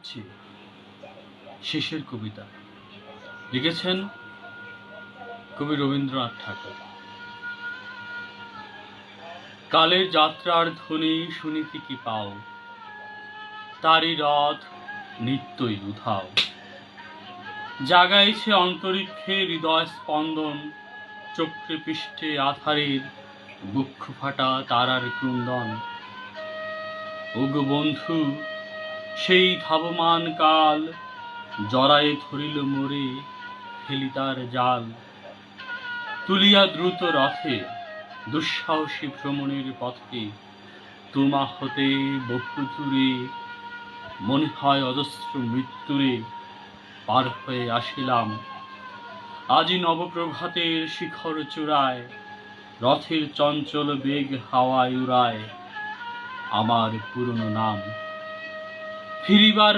করছি শেষের কবিতা। লিখেছেন কবি রবীন্দ্রনাথ ঠাকুর। কালের যাত্রার ধ্বনি শুনিতে কি পাও, তারি রথ নিত্যই উধাও। জাগাইছে অন্তরিক্ষে হৃদয় স্পন্দন, চক্রে পৃষ্ঠে আধারের বক্ষ ফাটা তারার ক্রন্দন। ওগো বন্ধু, সেই ধাবমান কাল জড়ায়ে ধরিল মোরে, ফেলি তার জাল। তুলিয়া দ্রুত রথে দুঃসাহসী ভ্রমণের পথে, তোমা হতে বহু দূরে, মনে হয় অজস্র মৃত্যুরে পার হয়ে আসিলাম। আজি নবপ্রভাতের শিখর চূড়ায়, রথের চঞ্চল বেগ হাওয়ায় উড়ায় আমার পুরনো নাম। ফিরিবার